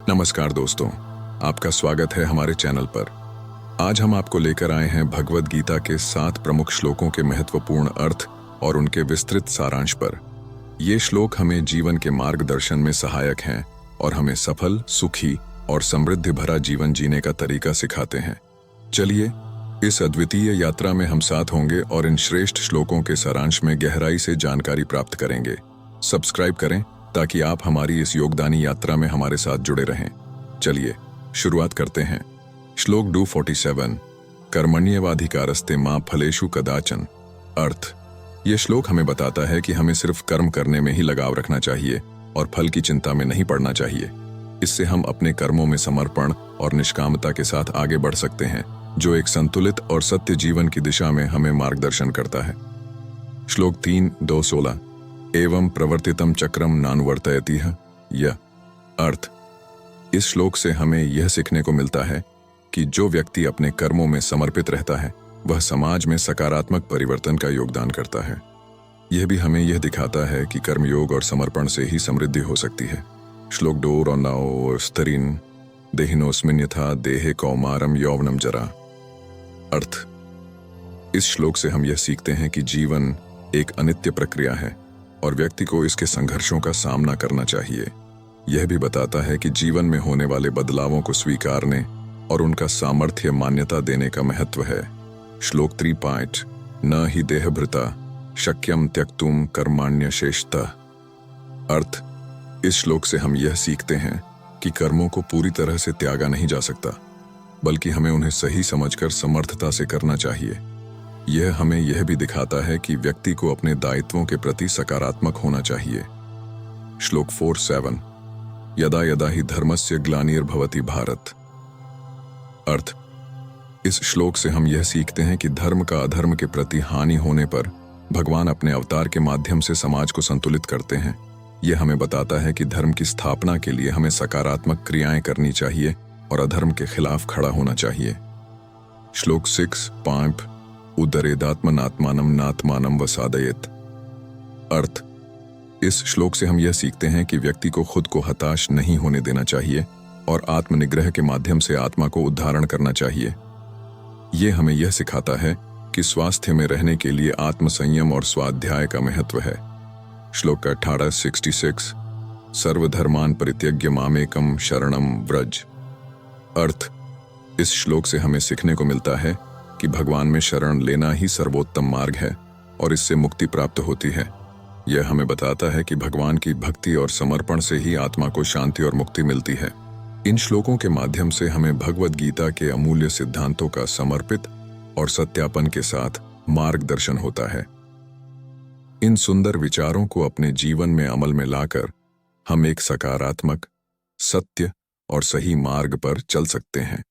नमस्कार दोस्तों, आपका स्वागत है हमारे चैनल पर। आज हम आपको लेकर आए हैं भगवद गीता के 7 प्रमुख श्लोकों के महत्वपूर्ण अर्थ और उनके विस्तृत सारांश पर। ये श्लोक हमें जीवन के मार्गदर्शन में सहायक हैं और हमें सफल, सुखी और समृद्धि भरा जीवन जीने का तरीका सिखाते हैं। चलिए, इस अद्वितीय यात्रा में हम साथ होंगे और इन श्रेष्ठ श्लोकों के सारांश में गहराई से जानकारी प्राप्त करेंगे। सब्सक्राइब करें ताकि आप हमारी इस योगदानी यात्रा में हमारे साथ जुड़े रहें। चलिए शुरुआत करते हैं। श्लोक 247 कर्मण्येवाधिकारस्ते मा फलेषु कदाचन। अर्थ: ये श्लोक हमें बताता है कि हमें सिर्फ कर्म करने में ही लगाव रखना चाहिए और फल की चिंता में नहीं पड़ना चाहिए। इससे हम अपने कर्मों में समर्पण और निष्कामता के साथ आगे बढ़ सकते हैं, जो एक संतुलित और सत्य जीवन की दिशा में हमें मार्गदर्शन करता है। श्लोक 3:2-16 एवं प्रवर्तितम चक्रम नानुवर्तयति यह। अर्थ: इस श्लोक से हमें यह सीखने को मिलता है कि जो व्यक्ति अपने कर्मों में समर्पित रहता है वह समाज में सकारात्मक परिवर्तन का योगदान करता है। यह भी हमें यह दिखाता है कि कर्मयोग और समर्पण से ही समृद्धि हो सकती है। श्लोक 2:9 देहिनोस्मिन् यथा देहे कौमारम यौवनम जरा। अर्थ: इस श्लोक से हम यह सीखते हैं कि जीवन एक अनित्य प्रक्रिया है और व्यक्ति को इसके संघर्षों का सामना करना चाहिए। यह भी बताता है कि जीवन में होने वाले बदलावों को स्वीकारने और उनका सामर्थ्य मान्यता देने का महत्व है। श्लोक 3:5 न हि देहभृता शक्यम त्यक्तुम कर्माण्यशेषतः। अर्थ: इस श्लोक से हम यह सीखते हैं कि कर्मों को पूरी तरह से त्यागा नहीं जा सकता, बल्कि हमें उन्हें सही समझकर समर्थता से करना चाहिए। यह हमें यह भी दिखाता है कि व्यक्ति को अपने दायित्वों के प्रति सकारात्मक होना चाहिए। श्लोक 4:7 यदा यदा हि धर्मस्य ग्लानिर्भवति भारत। अर्थ: इस श्लोक से हम यह सीखते हैं कि धर्म का अधर्म के प्रति हानि होने पर भगवान अपने अवतार के माध्यम से समाज को संतुलित करते हैं। यह हमें बताता है कि धर्म की स्थापना के लिए हमें सकारात्मक क्रियाएं करनी चाहिए और अधर्म के खिलाफ खड़ा होना चाहिए। श्लोक 6:5 उदरेदात्मनात्मानम नात्मानम वसादयेत। अर्थ: इस श्लोक से हम यह सीखते हैं कि व्यक्ति को खुद को हताश नहीं होने देना चाहिए और आत्मनिग्रह के माध्यम से आत्मा को उद्धारण करना चाहिए। यह हमें यह सिखाता है कि स्वास्थ्य में रहने के लिए आत्मसंयम और स्वाध्याय का महत्व है। श्लोक 18:66 सर्वधर्मान परित्यज्य मामेकम शरणम व्रज। अर्थ: इस श्लोक से हमें सीखने को मिलता है कि भगवान में शरण लेना ही सर्वोत्तम मार्ग है और इससे मुक्ति प्राप्त होती है। यह हमें बताता है कि भगवान की भक्ति और समर्पण से ही आत्मा को शांति और मुक्ति मिलती है। इन श्लोकों के माध्यम से हमें भगवद गीता के अमूल्य सिद्धांतों का समर्पित और सत्यापन के साथ मार्गदर्शन होता है। इन सुंदर विचारों को अपने जीवन में अमल में लाकर हम एक सकारात्मक, सत्य और सही मार्ग पर चल सकते हैं।